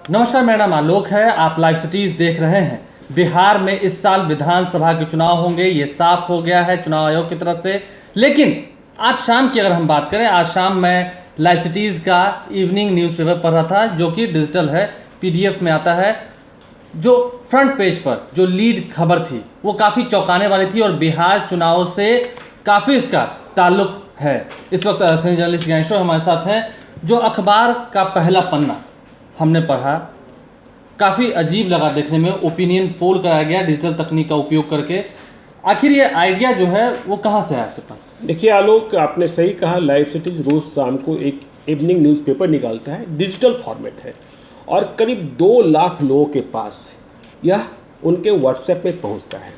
नमस्कार, मेरा नाम आलोक है। आप लाइव सिटीज देख रहे हैं। बिहार में इस साल विधानसभा के चुनाव होंगे, ये साफ हो गया है चुनाव आयोग की तरफ से। लेकिन आज शाम की अगर हम बात करें, आज शाम मैं लाइव सिटीज का इवनिंग न्यूज़पेपर पढ़ रहा था, जो कि डिजिटल है, पीडीएफ में आता है। जो फ्रंट पेज पर जो लीड खबर थी वो काफ़ी चौंकाने वाली थी और बिहार चुनाव से काफ़ी इसका ताल्लुक है। इस वक्त सीनियर जर्नलिस्ट ज्ञानेश्वर हमारे साथ हैं। जो अखबार का पहला पन्ना हमने पढ़ा, काफ़ी अजीब लगा देखने में। ओपिनियन पोल कराया गया डिजिटल तकनीक का उपयोग करके। आखिर ये आइडिया जो है वो कहाँ से आया आपके पास? देखिए आलोक, आपने सही कहा। लाइव सिटीज रोज़ शाम को एक इवनिंग न्यूज़पेपर निकालता है, डिजिटल फॉर्मेट है और करीब 2 लाख लोगों के पास यह उनके व्हाट्सएप में पहुंचता है।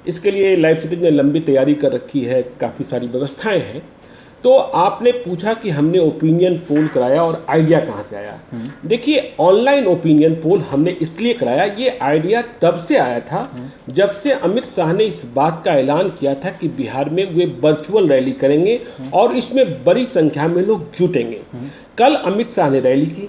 इसके लिए लाइव सिटीज ने लंबी तैयारी कर रखी है, काफ़ी सारी व्यवस्थाएं हैं। तो आपने पूछा कि हमने ओपिनियन पोल कराया और आइडिया कहाँ से आया। देखिए, ऑनलाइन ओपिनियन पोल हमने इसलिए कराया, ये आइडिया तब से आया था जब से अमित शाह ने इस बात का ऐलान किया था कि बिहार में वे वर्चुअल रैली करेंगे और इसमें बड़ी संख्या में लोग जुटेंगे। कल अमित शाह ने रैली की,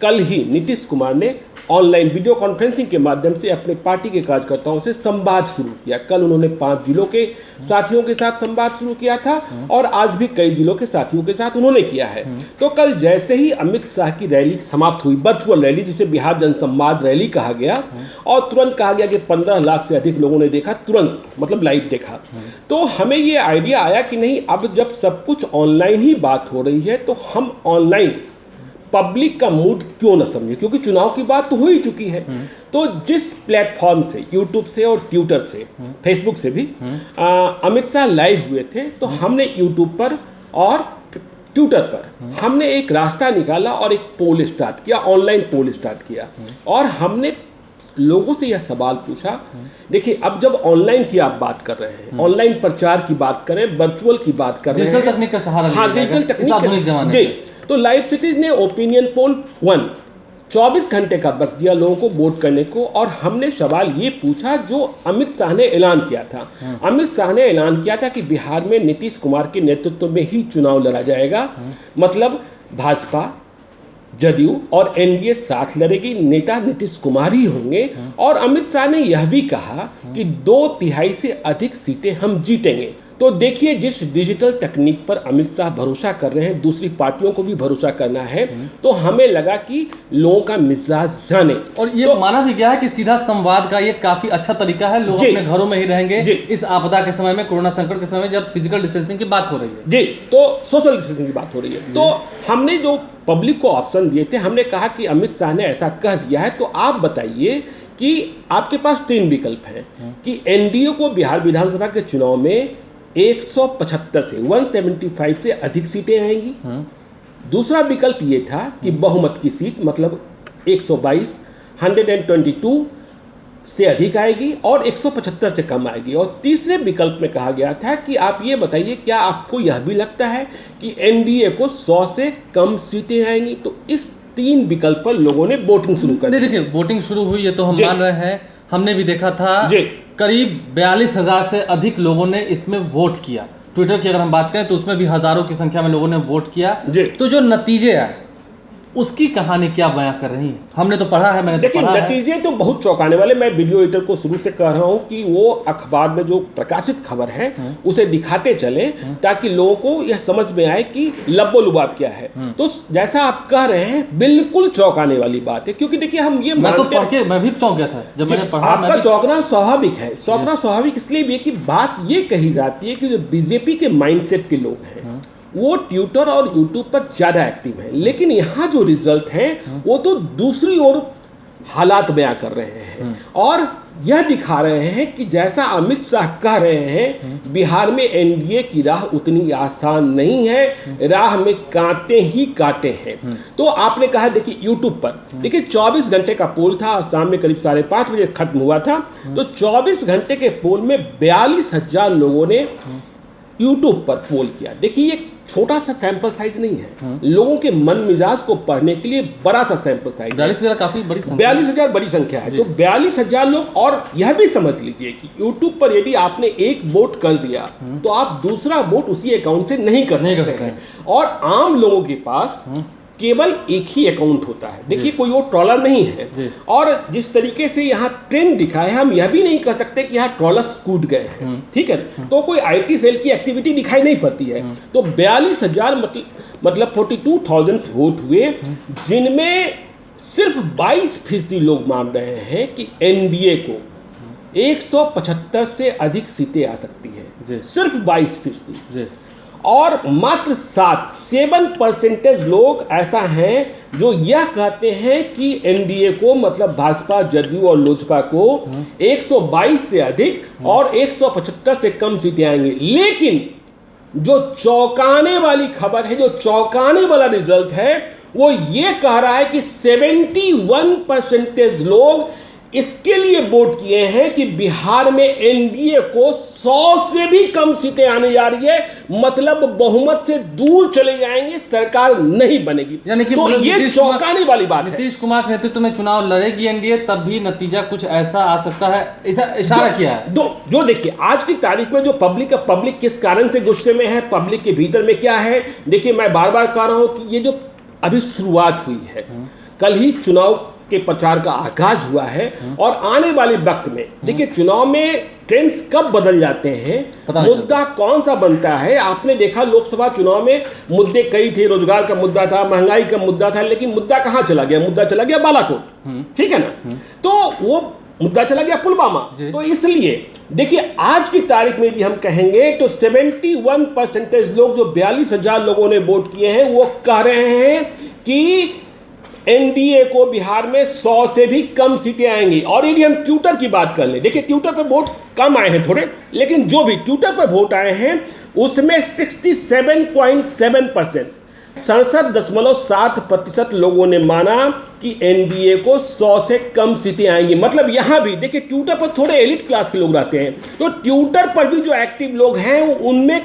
कल ही नीतीश कुमार ने ऑनलाइन वीडियो कॉन्फ्रेंसिंग के माध्यम से अपने पार्टी के कार्यकर्ताओं से संवाद शुरू किया। कल उन्होंने 5 जिलों के साथियों के साथ संवाद शुरू किया था और आज भी कई जिलों के साथियों के साथ उन्होंने किया है। तो कल जैसे ही अमित शाह की रैली समाप्त हुई, वर्चुअल रैली जिसे बिहार जनसंवाद रैली कहा गया, और तुरंत कहा गया कि 15 लाख से अधिक लोगों ने देखा, तुरंत मतलब लाइव देखा। तो हमें ये आइडिया आया कि नहीं, अब जब सब कुछ ऑनलाइन ही बात हो रही है तो हम ऑनलाइन पब्लिक का मूड क्यों न समझे, क्योंकि चुनाव की बात तो हो ही चुकी है। तो जिस प्लेटफॉर्म से, यूट्यूब से और ट्विटर से, फेसबुक से भी अमित शाह लाइव हुए थे, तो हमने यूट्यूब पर और ट्विटर पर हमने एक रास्ता निकाला और एक पोल स्टार्ट किया, ऑनलाइन पोल स्टार्ट किया। और हमने लोगों से यह सवाल पूछा। देखिए, अब जब ऑनलाइन की आप बात कर रहे हैं, ऑनलाइन प्रचार की बात करें, वर्चुअल की बात कर रहे हैं, डिजिटल तकनीक का सहारा, हाँ डिजिटल तकनीक जी। तो लाइव सिटीज ने ओपिनियन पोल 1 24 घंटे का वक्त दिया लोगों को वोट करने को, और हमने सवाल ये पूछा जो अमित शाह ने ऐलान किया था। अमित शाह ने ऐलान किया था कि बिहार में नीतीश कुमार के नेतृत्व में ही चुनाव लड़ा जाएगा, मतलब भाजपा, जदयू और एनडीए साथ लड़ेगी, नेता नीतीश कुमार ही होंगे। और अमित शाह ने यह भी कहा कि 2/3 से अधिक सीटें हम जीतेंगे। तो देखिए, जिस डिजिटल तकनीक पर अमित शाह भरोसा कर रहे हैं, दूसरी पार्टियों को भी भरोसा करना है। तो हमें लगा कि लोगों का मिजाज जाने, और ये तो माना भी गया है कि सीधा संवाद का ये काफी अच्छा तरीका है। लोग अपने घरों में ही रहेंगे इस आपदा के समय में, कोरोना संकट के समय में, जब फिजिकल डिस्टेंसिंग की बात हो रही है जी, तो सोशल डिस्टेंसिंग की बात हो रही है। तो हमने जो पब्लिक को ऑप्शन दिए थे, हमने कहा कि अमित शाह ने ऐसा कह दिया है, तो आप बताइए कि आपके पास 3 विकल्प हैं कि एनडीए को बिहार विधानसभा के चुनाव में 175 से 175 से अधिक सीटें आएंगी। दूसरा विकल्प ये था कि बहुमत की सीट, मतलब 122 122 से अधिक आएगी और 175 से कम आएगी। और तीसरे विकल्प में कहा गया था कि आप ये बताइए, क्या आपको यह भी लगता है कि एनडीए को 100 से कम सीटें आएंगी? तो इस 3 विकल्प पर लोगों ने वोटिंग शुरू कर दी। देखिए, वोटिंग शुरू हुई है तो हम मान रहे हैं, हमने भी देखा था करीब 42,000 से अधिक लोगों ने इसमें वोट किया। ट्विटर की अगर हम बात करें तो उसमें भी हजारों की संख्या में लोगों ने वोट किया। तो जो नतीजे आए उसकी कहानी क्या बयां कर रही है? हमने तो पढ़ा है, मैंने देखिए, नतीजे तो बहुत चौंकाने वाले। मैं वीडियो एडिटर को शुरू से कह रहा हूं कि वो अखबार में जो प्रकाशित खबर है उसे दिखाते चले, ताकि लोगों को यह समझ में आए कि लब्बो-लुबाब क्या है। तो जैसा आप कह रहे हैं, बिल्कुल चौंकाने वाली बात है, क्योंकि देखिए, हम ये मैं तो पढ़ के मैं भी चौंक गया था जब मैंने पढ़ा। आपका चौंकना स्वाभाविक है। चौंकना स्वाभाविक इसलिए भी है कि बात ये कही जाती है कि जो बीजेपी के माइंडसेट के लोग हैं वो ट्विटर और यूट्यूब पर ज़्यादा एक्टिव हैं, लेकिन यहाँ जो रिजल्ट हैं वो तो दूसरी ओर हालात बयां कर रहे हैं और यह दिखा रहे हैं कि जैसा अमित शाह कह रहे हैं, बिहार में एनडीए की राह उतनी आसान नहीं है, राह में कांटे ही कांटे हैं। तो आपने कहा, देखिए यूट्यूब पर, देखिए 24 घंटे का पोल था, शाम में करीब 5:30 बजे खत्म हुआ था। तो 24 घंटे के पोल में 42,000 लोगों ने यूट्यूब पर पोल किया। देखिए, ये छोटा सा सैंपल साइज नहीं है, लोगों के मन मिजाज को पढ़ने के लिए बड़ा सा सैंपल साइज। 42,000 काफी बड़ी संख्या, 42,000 बड़ी संख्या है। तो 42,000 लोग, और यह भी समझ लीजिए कि YouTube पर यदि आपने एक वोट कर दिया तो आप दूसरा वोट उसी अकाउंट से नहीं कर सकते हैं। और आम लोगों के पास केवल एक ही अकाउंट होता है। देखिए कोई वो ट्रॉलर नहीं है। और जिस तरीके से यहाँ ट्रेंड दिखा है, हम यह भी नहीं कह सकते कि यहाँ ट्रॉलर्स कूद गए हैं, ठीक है। तो कोई आईटी सेल की एक्टिविटी दिखाई नहीं पड़ती है। तो 42,000 मतलब 42,000 वोट हुए, जिनमें सिर्फ 22% लोग मान रहे हैं कि एनडीए को 175 से अधिक सीटें आ सकती है, सिर्फ 22%। और मात्र 7% लोग ऐसा हैं जो यह कहते हैं कि एनडीए को, मतलब भाजपा, जदयू और लोजपा को 122 से अधिक और 175 से कम सीटें आएंगी। लेकिन जो चौंकाने वाली खबर है, जो चौंकाने वाला रिजल्ट है, वो ये कह रहा है कि 71% लोग इसके लिए वोट किए हैं कि बिहार में एनडीए को 100 से भी कम सीटें आने जा रही है, मतलब बहुमत से दूर चले जाएंगे, सरकार नहीं बनेगी। यानी कि तो ये चौंकाने वाली बात है। नीतीश कुमार के नेतृत्व में चुनाव लड़ेगी एनडीए, तब भी नतीजा कुछ ऐसा आ सकता है, ऐसा इशारा किया है। जो देखिए आज की तारीख में जो पब्लिक किस कारण से गुस्से में है, पब्लिक के भीतर में क्या है, देखिए मैं बार बार कह रहा हूं कि ये जो अभी शुरुआत हुई है, कल ही चुनाव के प्रचार का आगाज हुआ है, और आने वाले वक्त में देखिए चुनाव में ट्रेंड्स कब बदल जाते हैं, मुद्दा कौन सा बनता है। आपने देखा लोकसभा चुनाव में मुद्दे कई थे, रोजगार का मुद्दा था, महंगाई का मुद्दा था, लेकिन मुद्दा कहां चला गया? मुद्दा चला गया बालाकोट, ठीक है ना। तो वो मुद्दा चला गया पुलवामा। तो इसलिए देखिए आज की तारीख में भी हम कहेंगे तो 71% लोग, जो 42,000 लोगों ने वोट किए हैं, वो कह रहे हैं कि एनडीए को बिहार में 100 से भी कम सीटें आएंगी। और यदि हम ट्विटर की बात कर लें, देखिए ट्विटर पर वोट कम आए हैं थोड़े, लेकिन जो भी ट्विटर पर वोट आए हैं उसमें 67.7%, 67.7% लोगों ने माना कि एनडीए को 100 से कम सीटें आएंगी। मतलब यहां भी देखिए ट्विटर पर थोड़े एलिट क्लास के लोग रहते हैं, तो ट्विटर पर भी जो एक्टिव लोग हैं उनमें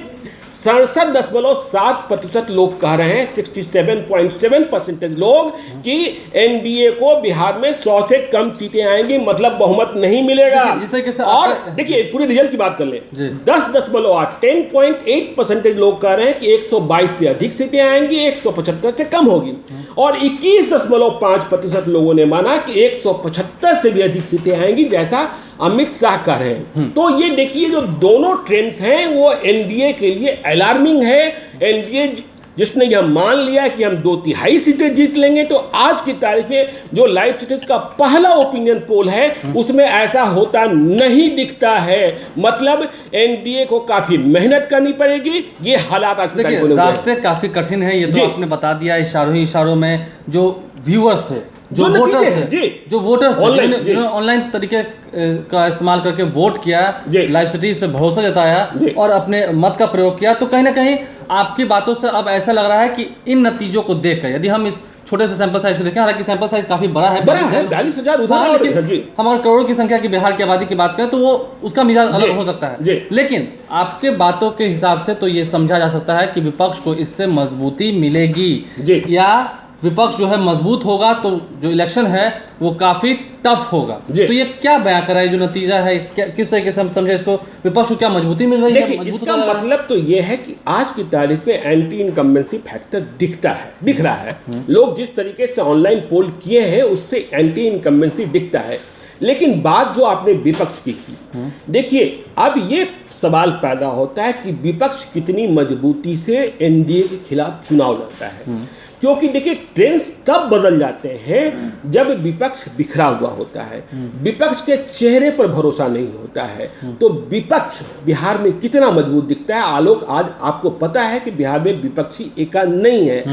67.7% लोग कह रहे हैं, 67.7% लोग कि एनडीए को बिहार में 100 से कम सीटें आएंगी, मतलब बहुमत नहीं मिलेगा। जिस तरीके से और देखिए पूरे रिजल्ट की बात कर लें, 10.8% लोग कह रहे हैं कि 122 से अधिक सीटें आएंगी, 175 से कम होगी, और 21.5% लोगों ने माना कि 175 से भी अधिक सीटें आएंगी, जैसा अमित शाह कह रहे हैं। तो ये देखिए जो दोनों ट्रेंड्स हैं वो एनडीए के लिए अलार्मिंग है। एनडीए जिसने यह मान लिया कि हम 2/3 सीटें जीत लेंगे, तो आज की तारीख में जो लाइव सिटीज का पहला ओपिनियन पोल है उसमें ऐसा होता नहीं दिखता है। मतलब एनडीए को काफी मेहनत करनी पड़ेगी। ये हालात आज की तारीख में रास्ते काफी कठिन है, ये तो आपने बता दिया। इशारों में जो व्यूअर्स थे, जो वोटर्स थे, जिन्होंने ऑनलाइन तरीके का इस्तेमाल करके वोट किया, लाइव सिटीज पे भरोसा जताया और अपने मत का प्रयोग किया, तो कहीं ना कहीं आपकी बातों से अब ऐसा लग रहा है कि इन नतीजों को देखकर, यदि हम इस छोटे से सैंपल साइज को देखें, हालांकि सैंपल साइज काफी बड़ा है 42,000 उधर, लेकिन हम अगर करोड़ों की संख्या की बिहार की आबादी की बात करें तो वो उसका मिजाज अलग हो सकता है। लेकिन आपके बातों के हिसाब से तो ये समझा जा सकता है कि विपक्ष को इससे मजबूती मिलेगी, या विपक्ष जो है मजबूत होगा तो जो इलेक्शन है वो काफी टफ होगा। तो ये क्या बयां कर रहा है, जो नतीजा है, किस तरीके से हम समझे इसको, विपक्ष को क्या मजबूती मिल रही है? देखिए इसका मतलब तो ये है कि आज की तारीख में एंटी इनकम्बेंसी फैक्टर दिख रहा है। लोग जिस तरीके से ऑनलाइन पोल किए हैं उससे एंटी इनकम्बेंसी दिखता है। लेकिन बात जो आपने विपक्ष की देखिए अब ये सवाल पैदा होता है कि विपक्ष कितनी मजबूती से एनडीए के खिलाफ चुनाव लड़ता है, क्योंकि देखिए ट्रेंड्स तब बदल जाते हैं जब विपक्ष बिखरा हुआ होता है, विपक्ष के चेहरे पर भरोसा नहीं होता है। तो विपक्ष बिहार में कितना मजबूत दिखता है, आलोक आज आपको पता है कि बिहार में विपक्षी एका नहीं है,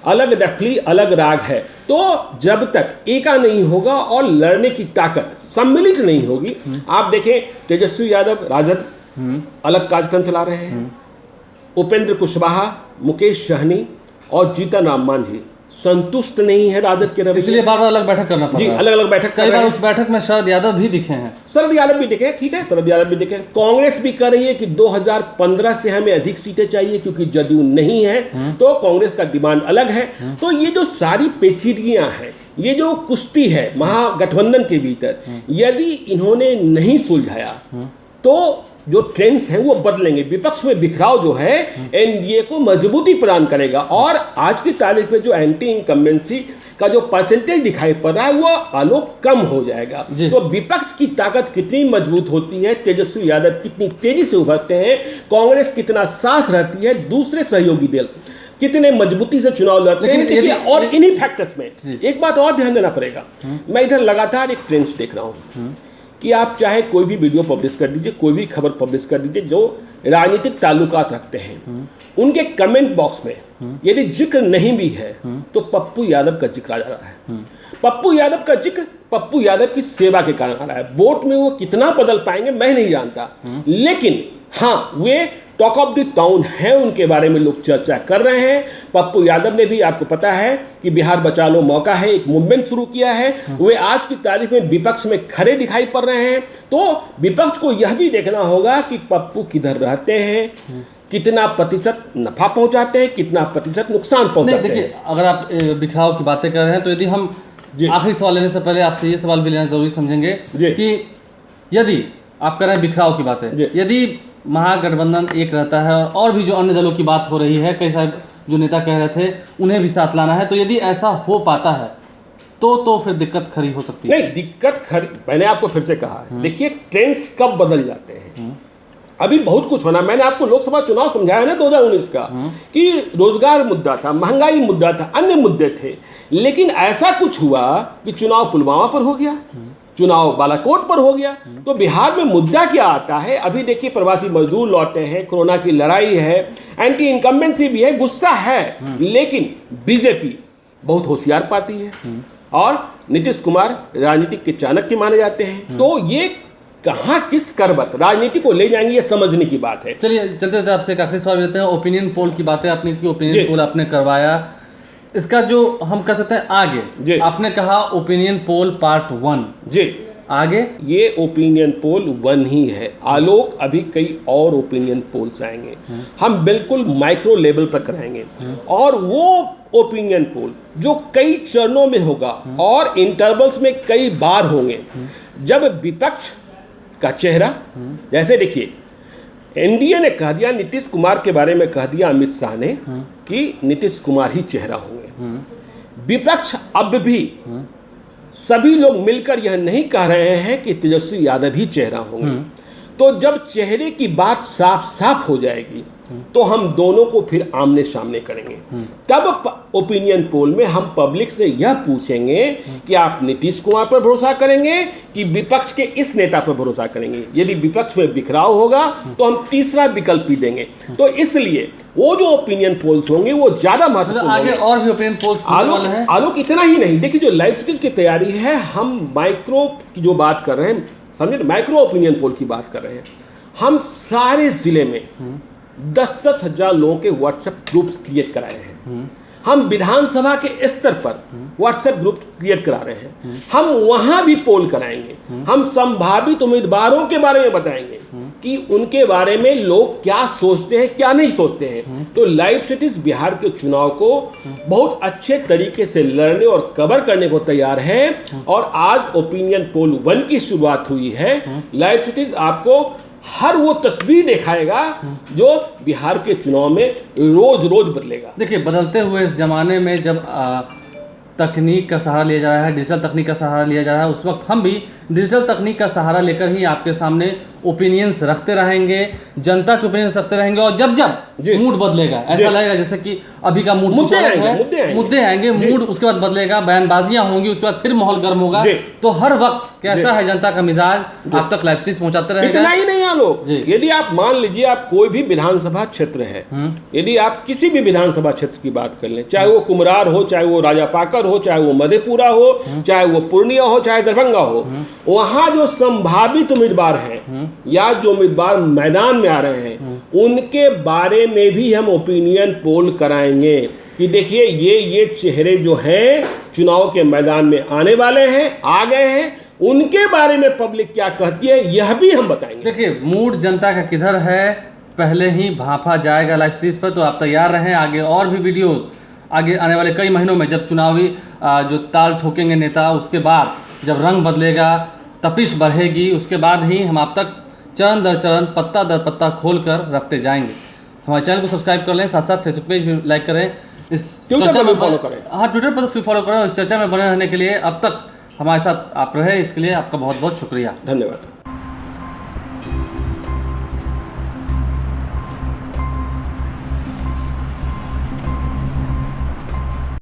अलग डफली अलग राग है। तो जब तक एका नहीं होगा और लड़ने की ताकत सम्मिलित नहीं होगी, आप देखें तेजस्वी यादव राजद अलग कार्यक्रम चला रहे हैं, उपेंद्र कुशवाहा, मुकेश सहनी और जीतन राम मांझी संतुष्ट नहीं है राजद के रवैये, इसलिए बार-बार अलग बैठक करना पड़ रहा है। अलग-अलग बैठक कई बार उस बैठक में शरद यादव भी दिखे हैं। शरद यादव भी दिखे, ठीक है, शरद यादव भी दिखे। कांग्रेस भी कह रही है कि 2015 से हमें अधिक सीटें चाहिए क्योंकि जदयू नहीं है, तो कांग्रेस का डिमांड अलग है। तो ये जो सारी पेचीदगियां हैं, ये जो कुश्ती है महागठबंधन के भीतर, यदि इन्होंने नहीं सुलझाया तो जो ट्रेंड्स हैं वो बदलेंगे। विपक्ष में बिखराव जो है एनडीए को मजबूती प्रदान करेगा, और आज की तारीख में जो एंटी इनकम्बेंसी का जो परसेंटेज दिखाई पड़ रहा है वो आलोक कम हो जाएगा। तो विपक्ष की ताकत कितनी मजबूत होती है, तेजस्वी यादव कितनी तेजी से उभरते हैं, कांग्रेस कितना साथ रहती है, दूसरे सहयोगी दल कितने मजबूती से चुनाव लड़ते हैं, और इन्हीं फैक्टर्स में एक बात और ध्यान देना पड़ेगा। मैं इधर लगातार एक ट्रेंड्स देख रहा हूं कि आप चाहे कोई भी वीडियो पब्लिश कर दीजिए, कोई भी खबर पब्लिश कर दीजिए जो राजनीतिक ताल्लुकात रखते हैं, उनके कमेंट बॉक्स में यदि जिक्र नहीं भी है तो पप्पू यादव का जिक्र आ जा रहा है। पप्पू यादव का जिक्र पप्पू यादव की सेवा के कारण आ रहा है। वोट में वो कितना बदल पाएंगे मैं नहीं जानता, लेकिन हाँ वे टॉक ऑफ द टाउन है, उनके बारे में लोग चर्चा कर रहे हैं। पप्पू यादव ने भी, आपको पता है कि बिहार बचा लो मौका है, एक मूवमेंट शुरू किया है। वे आज की तारीख में विपक्ष में खड़े दिखाई पड़ रहे हैं। तो विपक्ष को यह भी देखना होगा कि पप्पू किधर रहते हैं, कितना प्रतिशत नफा पहुंचाते हैं, कितना प्रतिशत नुकसान पहुंचाते हैं। देखिए, अगर आप बिखराव की बातें कर रहे हैं तो यदि हम आखिरी सवाल लेने से पहले आपसे ये सवाल भी लेना जरूरी समझेंगे कि यदि आप कर रहे हैं बिखराव की बातें, यदि महागठबंधन एक रहता है और भी जो अन्य दलों की बात हो रही है, कई सारे जो नेता कह रहे थे उन्हें भी साथ लाना है, तो यदि ऐसा हो पाता है तो फिर दिक्कत खड़ी हो सकती है। नहीं, दिक्कत खड़ी, मैंने आपको फिर से कहा है, देखिए ट्रेंड्स कब बदल जाते हैं, अभी बहुत कुछ होना। मैंने आपको लोकसभा चुनाव समझाया ना 2019 का कि रोजगार मुद्दा था, महंगाई मुद्दा था, अन्य मुद्दे थे, लेकिन ऐसा कुछ हुआ कि चुनाव पुलवामा पर हो गया, चुनाव बालाकोट पर हो गया। तो बिहार में मुद्दा क्या आता है, अभी देखिए प्रवासी मजदूर लौटे हैं, कोरोना की लड़ाई है, एंटी इनकम्बेंसी भी है, गुस्सा है, लेकिन बीजेपी बहुत होशियार पार्टी है और नीतीश कुमार राजनीतिक के चाणक्य माने जाते हैं। तो ये कहां किस करवट राजनीति को ले जाएंगे ये समझने की बात है। चलिए चलते आपसे एक आखिरी सवाल लेते हैं। ओपिनियन पोल की बातें आपने की, ओपिनियन पोल आपने करवाया, इसका जो हम कह सकते हैं आगे, आपने कहा ओपिनियन पोल पार्ट 1 जी, आगे ये ओपिनियन पोल 1 ही है। आलोक अभी कई और ओपिनियन पोल्स आएंगे, हम बिल्कुल माइक्रो लेवल पर कराएंगे, और वो ओपिनियन पोल जो कई चरणों में होगा और इंटरवल्स में कई बार होंगे, जब विपक्ष का चेहरा, जैसे देखिए एनडीए ने कह दिया, नीतीश कुमार के बारे में कह दिया अमित शाह ने कि नीतीश कुमार ही चेहरा होंगे। विपक्ष अब भी सभी लोग मिलकर यह नहीं कह रहे हैं कि तेजस्वी यादव ही चेहरा होंगे। तो जब चेहरे की बात साफ साफ हो जाएगी तो हम दोनों को फिर आमने सामने करेंगे। तब ओपिनियन पोल में हम पब्लिक से यह पूछेंगे कि आप नीतीश कुमार पर भरोसा करेंगे कि विपक्ष के इस नेता पर भरोसा करेंगे। यदि विपक्ष में बिखराव होगा तो हम तीसरा विकल्प ही देंगे। तो इसलिए वो जो ओपिनियन पोल्स होंगे वो ज्यादा महत्वपूर्ण आगे और भी ओपिनियन पोल्स हैं। आलोक इतना ही नहीं, देखिए जो लाइव स्टेज की तैयारी है, हम माइक्रो की जो बात कर रहे हैं, समझे, माइक्रो ओपिनियन पोल की बात कर रहे हैं। हम सारे जिले में 10-10 हजार लोगों के व्हाट्सएप ग्रुप्स क्रिएट कराए हैं। हम विधानसभा के स्तर पर व्हाट्सएप ग्रुप क्रिएट करा रहे हैं। हम वहां भी पोल कराएंगे। हम संभावित उम्मीदवारों के बारे में बताएंगे कि उनके बारे में लोग क्या सोचते हैं, क्या नहीं सोचते हैं। तो लाइव सिटीज बिहार के चुनाव को बहुत अच्छे तरीके से लड़ने और कवर करने को तैयार है। और आज ओपिनियन पोल 1 की शुरुआत हुई है। लाइव सिटीज आपको हर वो तस्वीर दिखाएगा जो बिहार के चुनाव में रोज रोज बदलेगा। देखिए, बदलते हुए इस जमाने में जब तकनीक का सहारा लिया जा रहा है, डिजिटल तकनीक का सहारा लिया जा रहा है, उस वक्त हम भी डिजिटल तकनीक का सहारा लेकर ही आपके सामने ओपिनियंस रखते रहेंगे, जनता के ओपिनियंस रखते रहेंगे। और जब जब मूड बदलेगा, ऐसा लगेगा जैसे कि अभी का मूड मुद्दे आएंगे, मूड उसके बाद बदलेगा, बयानबाजियां होंगी, उसके बाद फिर माहौल गर्म होगा। तो हर वक्त कैसा है जनता का मिजाज, आप तक लाइव स्ट्रीम पहुंचाते रहेगा। इतना ही नहीं आलोक, यदि आप मान लीजिए आप कोई भी विधानसभा क्षेत्र है, यदि आप किसी भी विधानसभा क्षेत्र की बात कर लें, चाहे वो कुमरार हो, चाहे वो राजापाकर हो, चाहे वो मधेपुरा हो, चाहे वो पूर्णिया हो, चाहे दरभंगा हो, वहां जो संभावित उम्मीदवार हैं या जो उम्मीदवार मैदान में आ रहे हैं, उनके बारे में भी हम ओपिनियन पोल कराएंगे कि देखिए ये चेहरे जो हैं चुनाव के मैदान में आने वाले हैं, आ गए हैं, उनके बारे में पब्लिक क्या कहती है यह भी हम बताएंगे। देखिए, मूड जनता का किधर है पहले ही भांपा जाएगा लाइव स्ट्रीम पर, तो आप तैयार रहें। आगे और भी वीडियोस आगे आने वाले कई महीनों में, जब चुनावी जो ताल ठोकेंगे नेता, उसके बाद जब रंग बदलेगा, तपिश बढ़ेगी, उसके बाद ही हम आप तक चरण दर चरण, पत्ता दर पत्ता खोल कर रखते जाएंगे। हमारे चैनल को सब्सक्राइब कर लें, साथ साथ फेसबुक पेज भी लाइक करें, इस ट्विटर चर्चा पर भी में फॉलो करें। हाँ, ट्विटर पर भी फॉलो करें। इस चर्चा में बने रहने के लिए अब तक हमारे साथ आप रहे, इसके लिए आपका बहुत बहुत शुक्रिया। धन्यवाद।